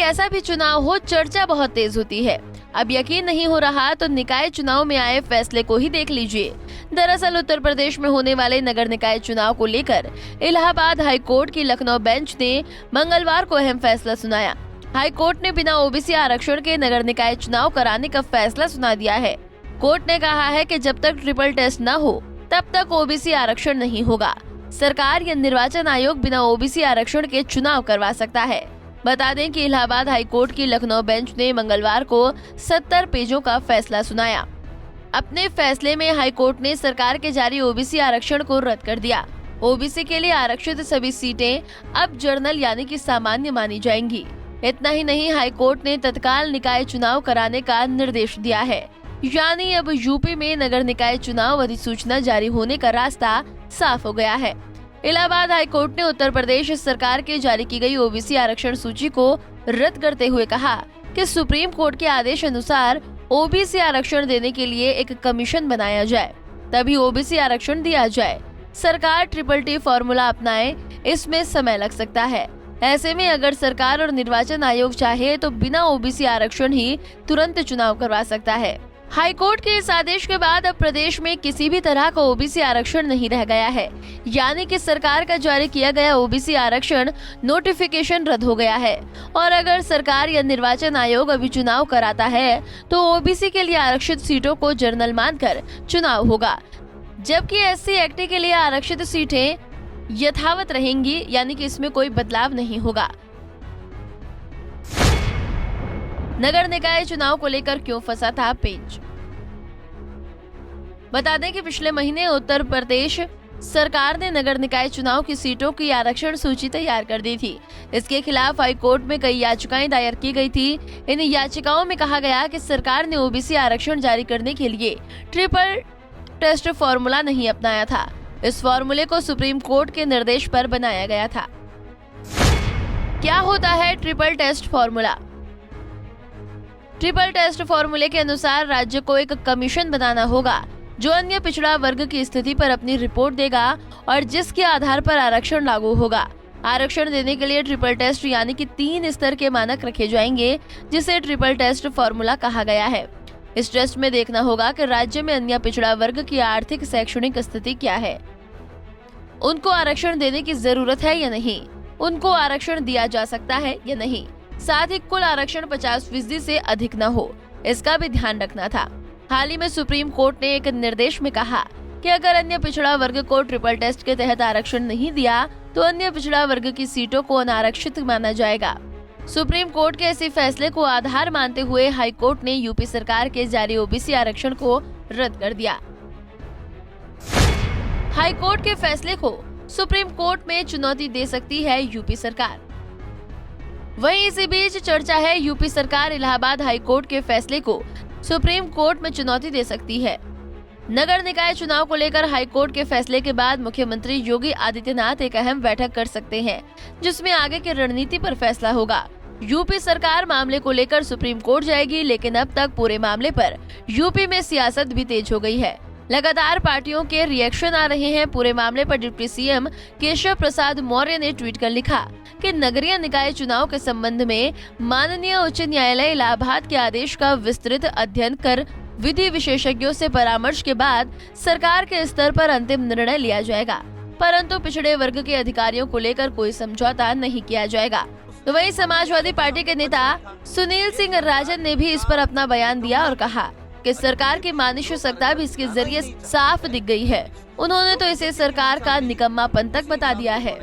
कैसा भी चुनाव हो, चर्चा बहुत तेज होती है। अब यकीन नहीं हो रहा तो निकाय चुनाव में आए फैसले को ही देख लीजिए। दरअसल उत्तर प्रदेश में होने वाले नगर निकाय चुनाव को लेकर इलाहाबाद हाई कोर्ट की लखनऊ बेंच ने मंगलवार को अहम फैसला सुनाया। हाई कोर्ट ने बिना ओबीसी आरक्षण के नगर निकाय चुनाव कराने का फैसला सुना दिया है। कोर्ट ने कहा है कि जब तक ट्रिपल टेस्ट न हो तब तक ओबीसी आरक्षण नहीं होगा। सरकार या निर्वाचन आयोग बिना ओबीसी आरक्षण के चुनाव करवा सकता है। बता दें कि इलाहाबाद हाई कोर्ट की लखनऊ बेंच ने मंगलवार को 70 पेजों का फैसला सुनाया। अपने फैसले में हाई कोर्ट ने सरकार के जारी ओबीसी आरक्षण को रद्द कर दिया। ओबीसी के लिए आरक्षित सभी सीटें अब जनरल यानी कि सामान्य मानी जाएंगी। इतना ही नहीं, हाई कोर्ट ने तत्काल निकाय चुनाव कराने का निर्देश दिया है। यानी अब यूपी में नगर निकाय चुनाव अधिसूचना जारी होने का रास्ता साफ हो गया है। इलाहाबाद हाई कोर्ट ने उत्तर प्रदेश सरकार के जारी की गई ओबीसी आरक्षण सूची को रद्द करते हुए कहा कि सुप्रीम कोर्ट के आदेश अनुसार ओबीसी आरक्षण देने के लिए एक कमीशन बनाया जाए, तभी ओबीसी आरक्षण दिया जाए। सरकार ट्रिपल टी फॉर्मूला अपनाए, इसमें समय लग सकता है। ऐसे में अगर सरकार और निर्वाचन आयोग चाहे तो बिना ओबीसी आरक्षण ही तुरंत चुनाव करवा सकता है। हाई कोर्ट के इस आदेश के बाद अब प्रदेश में किसी भी तरह का ओबीसी आरक्षण नहीं रह गया है। यानी कि सरकार का जारी किया गया ओबीसी आरक्षण नोटिफिकेशन रद्द हो गया है और अगर सरकार या निर्वाचन आयोग अभी चुनाव कराता है तो ओबीसी के लिए आरक्षित सीटों को जनरल मानकर चुनाव होगा, जबकि एससी एक्ट के लिए आरक्षित सीटें यथावत रहेंगी, यानी कि इसमें कोई बदलाव नहीं होगा। नगर निकाय चुनाव को लेकर क्यों फंसा था पेंच? बता दें कि पिछले महीने उत्तर प्रदेश सरकार ने नगर निकाय चुनाव की सीटों की आरक्षण सूची तैयार कर दी थी। इसके खिलाफ हाई कोर्ट में कई याचिकाएं दायर की गई थी। इन याचिकाओं में कहा गया कि सरकार ने ओबीसी आरक्षण जारी करने के लिए ट्रिपल टेस्ट फॉर्मूला नहीं अपनाया था। इस फॉर्मूले को सुप्रीम कोर्ट के निर्देश पर बनाया गया था। क्या होता है triple test formula? Triple test फॉर्मूले के अनुसार राज्य को एक कमीशन बनाना होगा जो अन्य पिछड़ा वर्ग की स्थिति पर अपनी रिपोर्ट देगा और जिसके आधार पर आरक्षण लागू होगा। आरक्षण देने के लिए ट्रिपल टेस्ट यानी कि 3 स्तर के मानक रखे जाएंगे, जिसे ट्रिपल टेस्ट फॉर्मूला कहा गया है। इस टेस्ट में देखना होगा कि राज्य में अन्य पिछड़ा वर्ग की आर्थिक शैक्षणिक स्थिति क्या है, उनको आरक्षण देने की जरूरत है या नहीं, उनको आरक्षण दिया जा सकता है या नहीं, साथ ही कुल आरक्षण 50% से अधिक न हो, इसका भी ध्यान रखना था। हाल ही में सुप्रीम कोर्ट ने एक निर्देश में कहा कि अगर अन्य पिछड़ा वर्ग को ट्रिपल टेस्ट के तहत आरक्षण नहीं दिया तो अन्य पिछड़ा वर्ग की सीटों को अनारक्षित माना जाएगा। सुप्रीम कोर्ट के इसी फैसले को आधार मानते हुए हाई कोर्ट ने यूपी सरकार के जारी ओबीसी आरक्षण को रद्द कर दिया। हाई कोर्ट के फैसले को सुप्रीम कोर्ट में चुनौती दे सकती है यूपी सरकार। वहीं इसी बीच चर्चा है यूपी सरकार इलाहाबाद हाई कोर्ट के फैसले को सुप्रीम कोर्ट में चुनौती दे सकती है। नगर निकाय चुनाव को लेकर हाई कोर्ट के फैसले के बाद मुख्यमंत्री योगी आदित्यनाथ एक अहम बैठक कर सकते हैं, जिसमें आगे की रणनीति पर फैसला होगा। यूपी सरकार मामले को लेकर सुप्रीम कोर्ट जाएगी, लेकिन अब तक पूरे मामले पर यूपी में सियासत भी तेज हो गई है। लगातार पार्टियों के रिएक्शन आ रहे हैं। पूरे मामले पर डिप्टी सीएम केशव प्रसाद मौर्य ने ट्वीट कर लिखा कि नगरीय निकाय चुनाव के संबंध में माननीय उच्च न्यायालय इलाहाबाद के आदेश का विस्तृत अध्ययन कर विधि विशेषज्ञों से परामर्श के बाद सरकार के स्तर पर अंतिम निर्णय लिया जाएगा, परंतु पिछड़े वर्ग के अधिकारियों को लेकर कोई समझौता नहीं किया जाएगा। तो वहीं समाजवादी पार्टी के नेता सुनील सिंह राजन ने भी इस पर अपना बयान दिया और कहा कि सरकार की मानसिकता भी इसके जरिए साफ दिख गई है। उन्होंने तो इसे सरकार का निकम्मापन तक बता दिया है।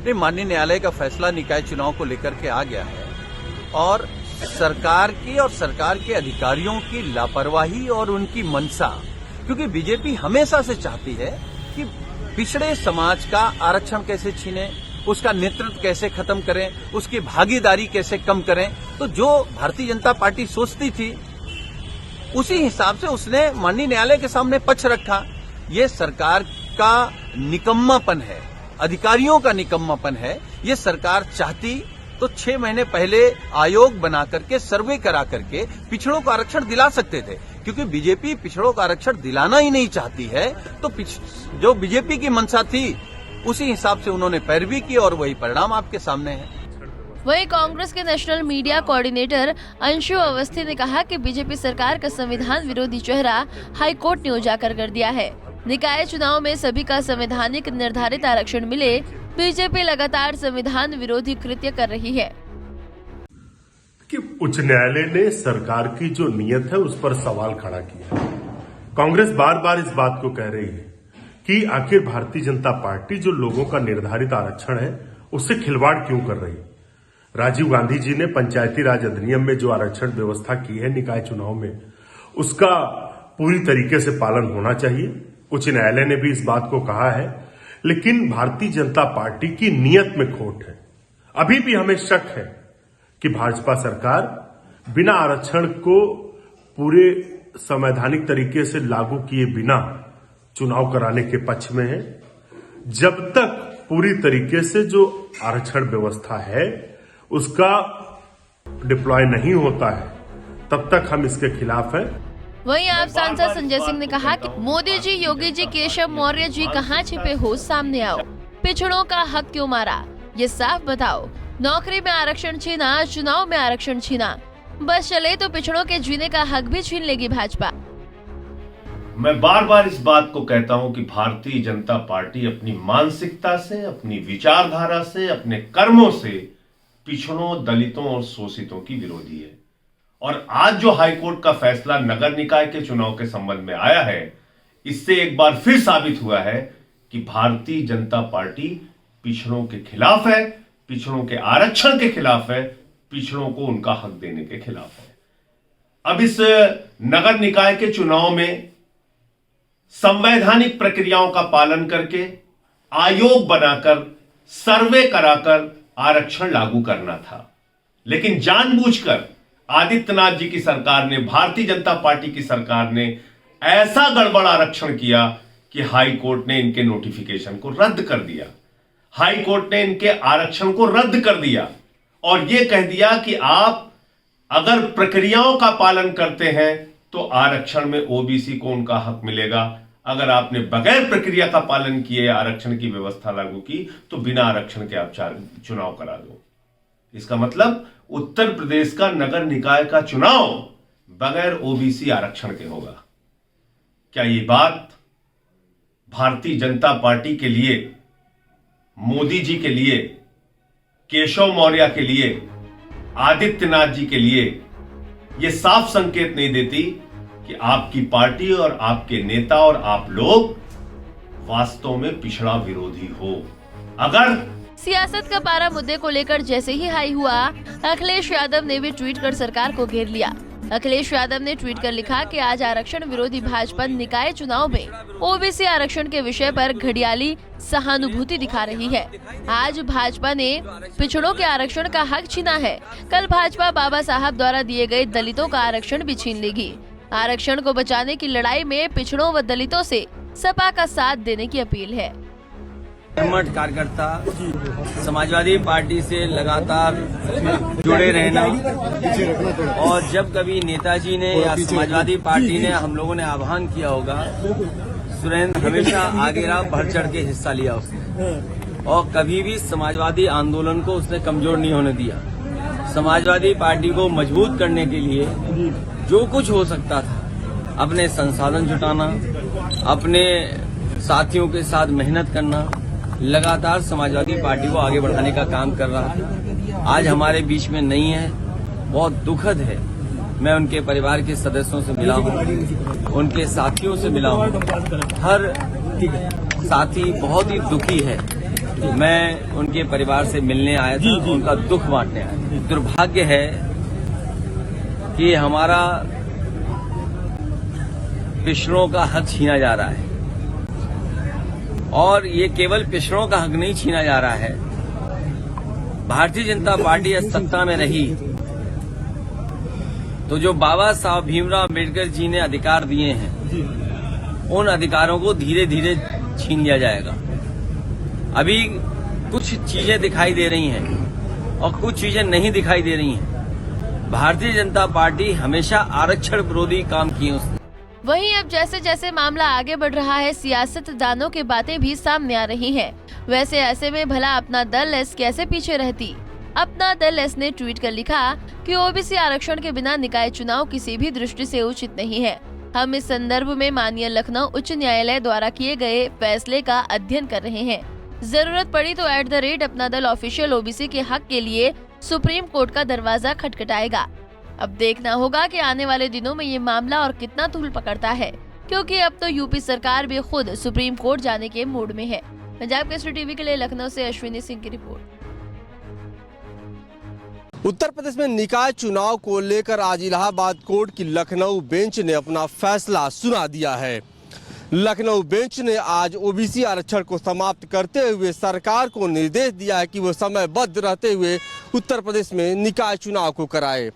माननीय न्यायालय का फैसला निकाय चुनाव को लेकर के आ गया है और सरकार की और सरकार के अधिकारियों की लापरवाही और उनकी मंशा, क्योंकि बीजेपी हमेशा से चाहती है कि पिछड़े समाज का आरक्षण कैसे छीने, उसका नेतृत्व कैसे खत्म करें, उसकी भागीदारी कैसे कम करें। तो जो भारतीय जनता पार्टी सोचती थी उसी हिसाब से उसने माननीय न्यायालय के सामने पक्ष रखा। ये सरकार का निकम्मापन है, अधिकारियों का निकम्मापन है। ये सरकार चाहती तो 6 महीने पहले आयोग बना करके सर्वे करा करके पिछड़ों को आरक्षण दिला सकते थे, क्योंकि बीजेपी पिछड़ों को आरक्षण दिलाना ही नहीं चाहती है। तो जो बीजेपी की मंशा थी उसी हिसाब से उन्होंने पैरवी की और वही परिणाम आपके सामने है। वहीं कांग्रेस के national media coordinator Anshu Awasthi ने कहा कि बीजेपी सरकार का संविधान विरोधी चेहरा हाईकोर्ट ने उजागर कर दिया है। निकाय चुनाव में सभी का संवैधानिक निर्धारित आरक्षण मिले, बीजेपी लगातार संविधान विरोधी कृत्य कर रही है। कि उच्च न्यायालय ने सरकार की जो नीयत है उस पर सवाल खड़ा किया है। कांग्रेस बार बार इस बात को कह रही है कि आखिर भारतीय जनता पार्टी जो लोगों का निर्धारित आरक्षण है उससे खिलवाड़ क्यों कर रही है। राजीव गांधी जी ने पंचायती राज अधिनियम में जो आरक्षण व्यवस्था की है निकाय चुनाव में, उसका पूरी तरीके से पालन होना चाहिए। उच्च न्यायालय ने भी इस बात को कहा है, लेकिन भारतीय जनता पार्टी की नीयत में खोट है। अभी भी हमें शक है कि भाजपा सरकार बिना आरक्षण को पूरे संवैधानिक तरीके से लागू किए बिना चुनाव कराने के पक्ष में है। जब तक पूरी तरीके से जो आरक्षण व्यवस्था है उसका डिप्लॉय नहीं होता है तब तक हम इसके खिलाफ हैं। वहीं आप सांसद संजय सिंह ने कहा कि मोदी जी, योगी जी, केशव मौर्य जी कहां छिपे हो, सामने आओ। पिछड़ों का हक क्यों मारा, ये साफ बताओ। नौकरी में आरक्षण छीना, चुनाव में आरक्षण छीना, बस चले तो पिछड़ों के जीने का हक भी छीन लेगी भाजपा। मैं बार बार इस बात को कहता हूं कि भारतीय जनता पार्टी अपनी मानसिकता से, अपनी विचारधारा से, अपने कर्मों से पिछड़ों, दलितों और शोषितों की विरोधी है। और आज जो हाईकोर्ट का फैसला नगर निकाय के चुनाव के संबंध में आया है, इससे एक बार फिर साबित हुआ है कि भारतीय जनता पार्टी पिछड़ों के खिलाफ है, पिछड़ों के आरक्षण के खिलाफ है, पिछड़ों को उनका हक देने के खिलाफ है। अब इस नगर निकाय के चुनाव में संवैधानिक प्रक्रियाओं का पालन करके, आयोग बनाकर, सर्वे कराकर आरक्षण लागू करना था, लेकिन जानबूझकर आदित्यनाथ जी की सरकार ने, भारतीय जनता पार्टी की सरकार ने ऐसा गड़बड़ आरक्षण किया कि हाई कोर्ट ने इनके नोटिफिकेशन को रद्द कर दिया। हाई कोर्ट ने इनके आरक्षण को रद्द कर दिया और यह कह दिया कि आप अगर प्रक्रियाओं का पालन करते हैं तो आरक्षण में ओबीसी को उनका हक मिलेगा। अगर आपने बगैर प्रक्रिया का पालन किए आरक्षण की व्यवस्था लागू की तो बिना आरक्षण के आप चुनाव करा दो। इसका मतलब उत्तर प्रदेश का नगर निकाय का चुनाव बगैर ओबीसी आरक्षण के होगा। क्या ये बात भारतीय जनता पार्टी के लिए, मोदी जी के लिए, केशव मौर्य के लिए, आदित्यनाथ जी के लिए यह साफ संकेत नहीं देती कि आपकी पार्टी और आपके नेता और आप लोग वास्तव में पिछड़ा विरोधी हो? अगर सियासत का पारा मुद्दे को लेकर जैसे ही हाई हुआ, अखिलेश यादव ने भी ट्वीट कर सरकार को घेर लिया। अखिलेश यादव ने ट्वीट कर लिखा कि आज आरक्षण विरोधी भाजपा निकाय चुनाव में ओबीसी आरक्षण के विषय पर घड़ियाली सहानुभूति दिखा रही है। आज भाजपा ने पिछड़ों के आरक्षण का हक छीना है, कल भाजपा बाबा साहब द्वारा दिए गए दलितों का आरक्षण भी छीन लेगी। आरक्षण को बचाने की लड़ाई में पिछड़ों व दलितों से सपा का साथ देने की अपील है। कर्मठ कार्यकर्ता समाजवादी पार्टी से लगातार जुड़े रहना, और जब कभी नेताजी ने या समाजवादी पार्टी ने, हम लोगों ने आह्वान किया होगा, सुरेंद्र हमेशा आगे रहा, बढ़ चढ़ के हिस्सा लिया उसने, और कभी भी समाजवादी आंदोलन को उसने कमजोर नहीं होने दिया। समाजवादी पार्टी को मजबूत करने के लिए जो कुछ हो सकता था, अपने संसाधन जुटाना, अपने साथियों के साथ मेहनत करना, लगातार समाजवादी पार्टी को आगे बढ़ाने का काम कर रहा है। आज हमारे बीच में नहीं है, बहुत दुखद है। मैं उनके परिवार के सदस्यों से मिला हूँ, उनके साथियों से मिला हूँ। हर साथी बहुत ही दुखी है। मैं उनके परिवार से मिलने आया था, उनका दुख बांटने आया था। दुर्भाग्य है कि हमारा पिछड़ों का हक छीना जा रहा है, और ये केवल पिछड़ों का हक नहीं छीना जा रहा है। भारतीय जनता पार्टी सत्ता में रही तो जो बाबा साहब भीमराव अम्बेडकर जी ने अधिकार दिए हैं, उन अधिकारों को धीरे धीरे छीन लिया जाएगा। अभी कुछ चीजें दिखाई दे रही हैं और कुछ चीजें नहीं दिखाई दे रही हैं। भारतीय जनता पार्टी हमेशा आरक्षण विरोधी काम किए उसने। वहीं अब जैसे जैसे मामला आगे बढ़ रहा है, सियासतदानों की बातें भी सामने आ रही हैं। वैसे ऐसे में भला अपना दल कैसे पीछे रहती? अपना दल एस ने ट्वीट कर लिखा कि ओबीसी आरक्षण के बिना निकाय चुनाव किसी भी दृष्टि से उचित नहीं है। हम इस संदर्भ में माननीय लखनऊ उच्च न्यायालय द्वारा किए गए फैसले का अध्ययन कर रहे हैं। जरूरत पड़ी तो @ अपना दल ऑफिशियल ओबीसी के हक के लिए सुप्रीम कोर्ट का दरवाजा खटखटाएगा। अब देखना होगा कि आने वाले दिनों में ये मामला और कितना तूल पकड़ता है, क्योंकि अब तो यूपी सरकार भी खुद सुप्रीम कोर्ट जाने के मूड में है। पंजाब केसरी टीवी के लिए लखनऊ से अश्विनी सिंह की रिपोर्ट। उत्तर प्रदेश में निकाय चुनाव को लेकर आज इलाहाबाद कोर्ट की लखनऊ बेंच ने अपना फैसला सुना दिया है। लखनऊ बेंच ने आज ओबीसी आरक्षण को समाप्त करते हुए सरकार को निर्देश दिया है कि वो समयबद्ध रहते हुए उत्तर प्रदेश में निकाय चुनाव को कराए।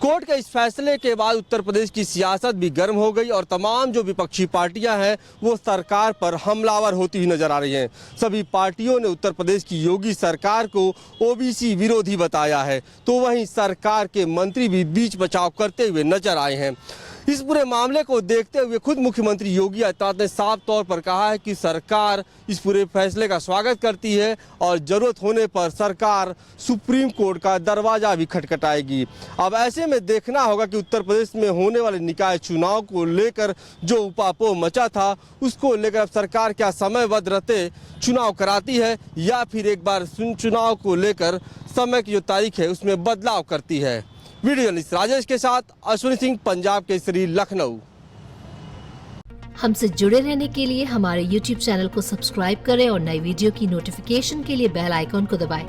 कोर्ट के इस फैसले के बाद उत्तर प्रदेश की सियासत भी गर्म हो गई और तमाम जो विपक्षी पार्टियां हैं वो सरकार पर हमलावर होती हुई नजर आ रही हैं। सभी पार्टियों ने उत्तर प्रदेश की योगी सरकार को ओबीसी विरोधी बताया है, तो वहीं सरकार के मंत्री भी बीच बचाव करते हुए नजर आए हैं। इस पूरे मामले को देखते हुए खुद मुख्यमंत्री योगी आदित्यनाथ ने साफ तौर पर कहा है कि सरकार इस पूरे फैसले का स्वागत करती है और जरूरत होने पर सरकार सुप्रीम कोर्ट का दरवाजा भी खटखटाएगी। अब ऐसे में देखना होगा कि उत्तर प्रदेश में होने वाले निकाय चुनाव को लेकर जो उपापोह मचा था उसको लेकर अब सरकार क्या समयबद्ध रहते चुनाव कराती है या फिर एक बार चुनाव को लेकर समय की जो तारीख है उसमें बदलाव करती है। वीडियो जर्नलिस्ट राजेश के साथ अश्विनी सिंह, पंजाब केसरी, लखनऊ। हमसे जुड़े रहने के लिए हमारे YouTube चैनल को सब्सक्राइब करें और नई वीडियो की नोटिफिकेशन के लिए बेल आइकॉन को दबाएं।